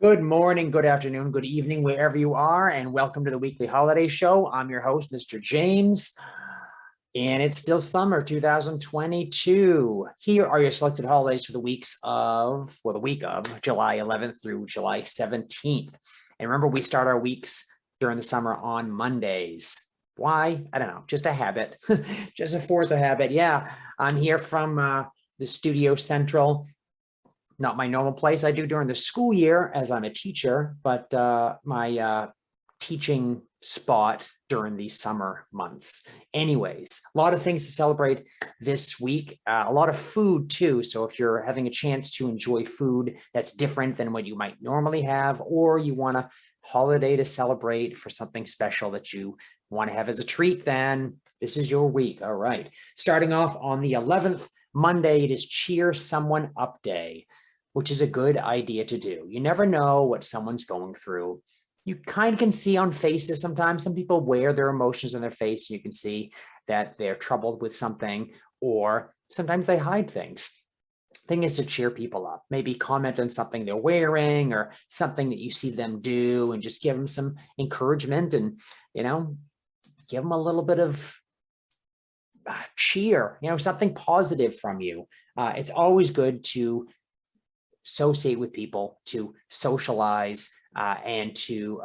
Good morning, good afternoon, good evening, wherever you are, and welcome to the weekly holiday show. I'm your host, Mr. James, and it's still summer 2022. Here are your selected holidays for the week of July 11th through July 17th. And remember, we start our weeks during the summer on Mondays. Why? I don't know, just a habit, just a force of habit. Yeah, I'm here from the Studio Central. Not my normal place I do during the school year as I'm a teacher, but my teaching spot during the summer months. Anyways, a lot of things to celebrate this week, a lot of food too. So if you're having a chance to enjoy food that's different than what you might normally have, or you want a holiday to celebrate for something special that you want to have as a treat, then this is your week. All right. Starting off on the 11th, Monday, it is Cheer Someone Up Day, which is a good idea to do. You never know what someone's going through. You kind of can see on faces sometimes. Some people wear their emotions on their face. You can see that they're troubled with something, or sometimes they hide things. Thing is to cheer people up, maybe comment on something they're wearing or something that you see them do, and just give them some encouragement and, give them a little bit of cheer, something positive from you. It's always good to associate with people, to socialize, and to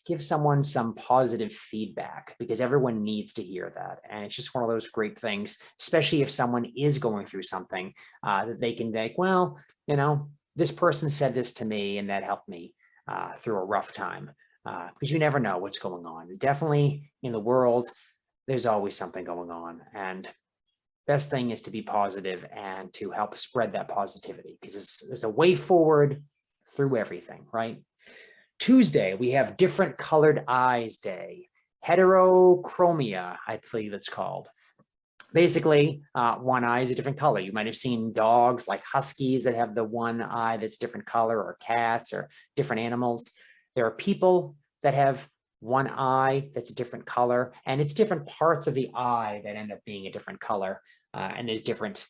give someone some positive feedback, because everyone needs to hear that. And it's just one of those great things, especially if someone is going through something that they can think, well, this person said this to me and that helped me through a rough time, because you never know what's going on. Definitely in the world, there's always something going on. And best thing is to be positive and to help spread that positivity, because there's a way forward through everything, right? Tuesday, we have Different Colored Eyes Day, heterochromia, I believe it's called. Basically, one eye is a different color. You might have seen dogs like huskies that have the one eye that's different color, or cats, or different animals. There are people that have one eye that's a different color, and it's different parts of the eye that end up being a different color. And there's different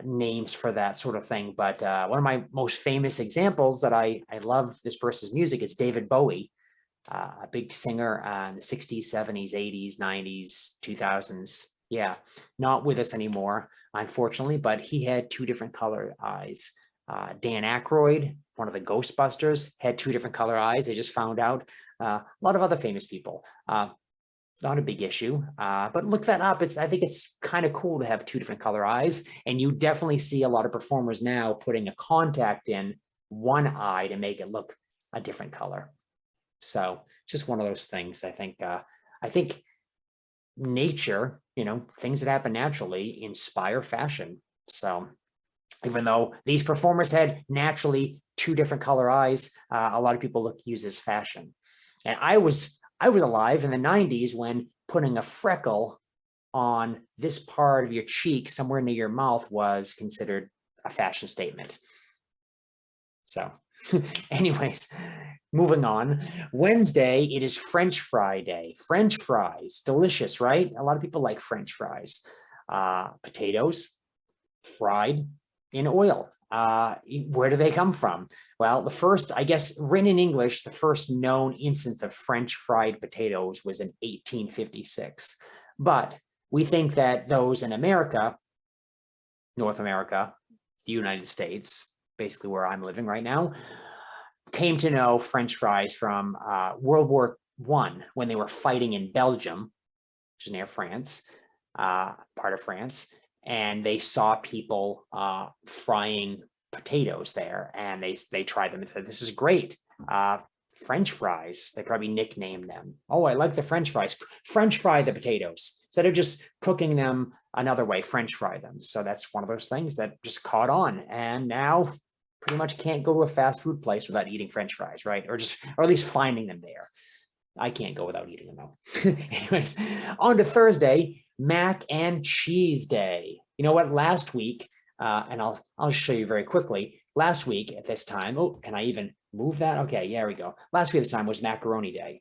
names for that sort of thing. But one of my most famous examples that I love this person's music, it's David Bowie, a big singer in the 60s, 70s, 80s, 90s, 2000s. Yeah, not with us anymore, unfortunately, but he had two different colored eyes. Dan Aykroyd, one of the Ghostbusters, had two different color eyes. They just found out. A lot of other famous people. Not a big issue, but look that up. I think it's kind of cool to have two different color eyes. And you definitely see a lot of performers now putting a contact in one eye to make it look a different color. So just one of those things. I think nature, things that happen naturally inspire fashion. So even though these performers had naturally two different color eyes, a lot of people use as fashion. And I was alive in the 90s when putting a freckle on this part of your cheek somewhere near your mouth was considered a fashion statement. So anyways, moving on. Wednesday, it is French Fry Day. French fries, delicious, right? A lot of people like French fries. Potatoes fried in oil. Where do they come from? Well, the first, I guess, written in English, the first known instance of French fried potatoes was in 1856. But we think that those in America, North America, the United States, basically where I'm living right now, came to know French fries from World War I, when they were fighting in Belgium, which is near France, part of France. And they saw people frying potatoes there, and they tried them and said, this is great. French fries, they probably nicknamed them. Oh, I like the French fries. French fry the potatoes. Instead of just cooking them another way, French fry them. So that's one of those things that just caught on. And now pretty much can't go to a fast food place without eating French fries, right? Or at least finding them there. I can't go without eating them though. Anyways, on to Thursday, Mac and Cheese Day. You know what? Last week, and I'll show you very quickly. Last week at this time, oh, can I even move that? Okay, yeah, there we go. Last week at this time was Macaroni Day.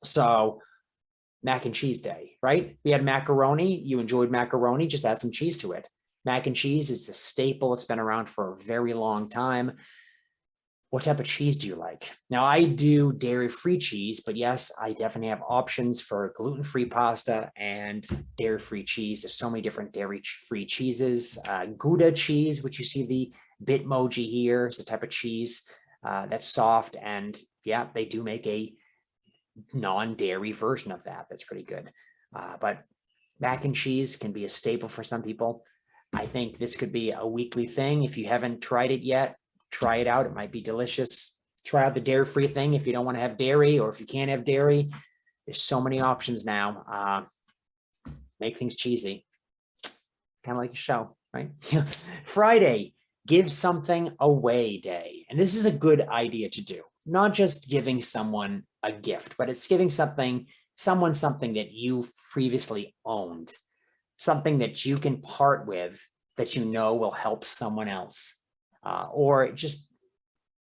So Mac and Cheese Day, right? We had macaroni. You enjoyed macaroni, just add some cheese to it. Mac and cheese is a staple. It's been around for a very long time. What type of cheese do you like? Now, I do dairy-free cheese, but yes, I definitely have options for gluten-free pasta and dairy-free cheese. There's so many different dairy-free cheeses. Gouda cheese, which you see the Bitmoji here, is a type of cheese that's soft. And yeah, they do make a non-dairy version of that. That's pretty good. But mac and cheese can be a staple for some people. I think this could be a weekly thing. If you haven't tried it yet, try it out. It might be delicious. Try out the dairy-free thing if you don't want to have dairy, or if you can't have dairy. There's so many options now. Make things cheesy. Kind of like a show, right? Friday, give something away day. And this is a good idea to do. Not just giving someone a gift, but it's giving someone something that you've previously owned, something that you can part with that you know will help someone else. Or it just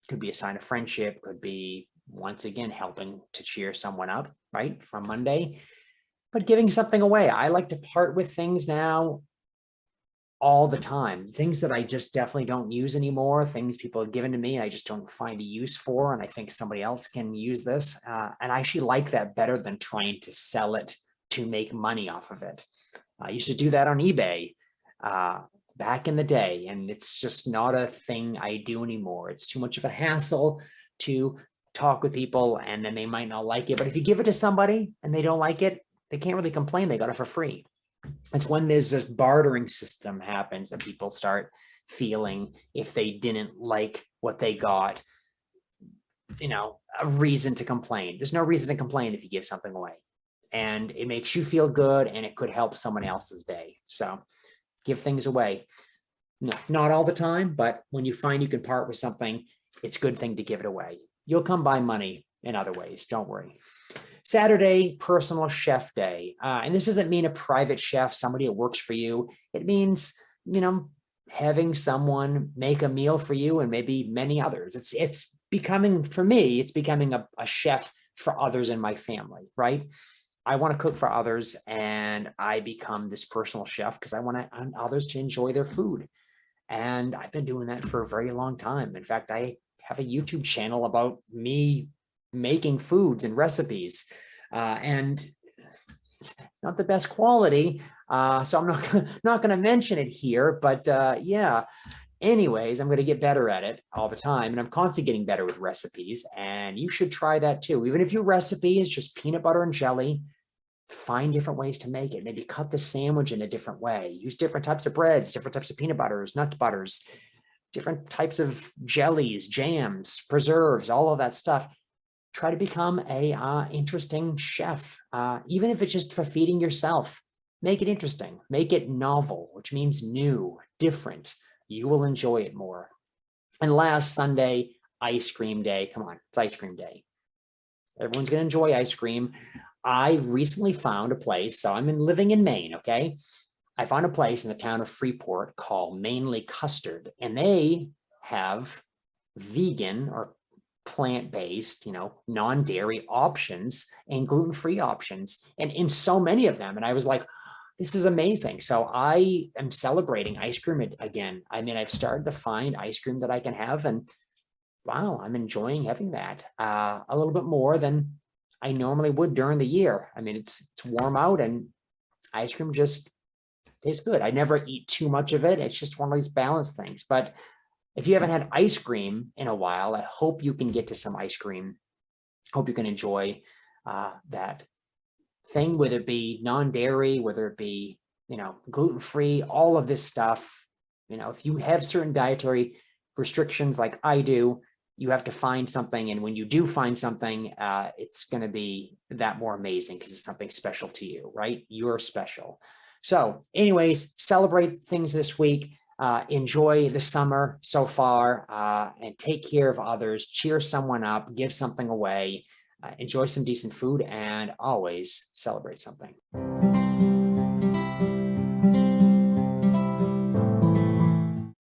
could be a sign of friendship, could be, once again, helping to cheer someone up, right, from Monday. But giving something away. I like to part with things now all the time. Things that I just definitely don't use anymore, things people have given to me, I just don't find a use for, and I think somebody else can use this. And I actually like that better than trying to sell it to make money off of it. I used to do that on eBay back in the day, and it's just not a thing I do anymore. It's too much of a hassle to talk with people, and then they might not like it. But if you give it to somebody and they don't like it, they can't really complain. They got it for free. It's when there's this bartering system happens that people start feeling, if they didn't like what they got, a reason to complain. There's no reason to complain if you give something away, and it makes you feel good, and it could help someone else's day. So give things away. No, not all the time, but when you find you can part with something, it's a good thing to give it away. You'll come by money in other ways. Don't worry. Saturday, personal chef day. And this doesn't mean a private chef, somebody that works for you. It means, having someone make a meal for you and maybe many others. It's becoming, for me, it's becoming a chef for others in my family, right? I want to cook for others, and I become this personal chef because I want others to enjoy their food. And I've been doing that for a very long time. In fact, I have a YouTube channel about me making foods and recipes, and it's not the best quality. So I'm not going to mention it here, but yeah. Anyways, I'm going to get better at it all the time, and I'm constantly getting better with recipes, and you should try that too. Even if your recipe is just peanut butter and jelly, find different ways to make it. Maybe cut the sandwich in a different way. Use different types of breads, different types of peanut butters, nut butters, different types of jellies, jams, preserves, all of that stuff. Try to become a interesting chef, even if it's just for feeding yourself. Make it interesting. Make it novel, which means new, different. You will enjoy it more. And last Sunday, ice cream day. Come on, it's ice cream day. Everyone's going to enjoy ice cream. I recently found a place. So I'm living in Maine, okay? I found a place in the town of Freeport called Mainly Custard, and they have vegan or plant-based, non-dairy options and gluten-free options, and in so many of them. And I was like, this is amazing. So I am celebrating ice cream again. I mean, I've started to find ice cream that I can have, and wow, I'm enjoying having that a little bit more than I normally would during the year. I mean, it's warm out, and ice cream just tastes good. I never eat too much of it. It's just one of these balanced things. But if you haven't had ice cream in a while, I hope you can get to some ice cream. Hope you can enjoy that thing, whether it be non-dairy, whether it be, gluten-free, all of this stuff. If you have certain dietary restrictions like I do, you have to find something. And when you do find something, it's going to be that more amazing because it's something special to you, right? You're special. So anyways, celebrate things this week. Enjoy the summer so far, and take care of others. Cheer someone up, give something away, enjoy some decent food, and always celebrate something.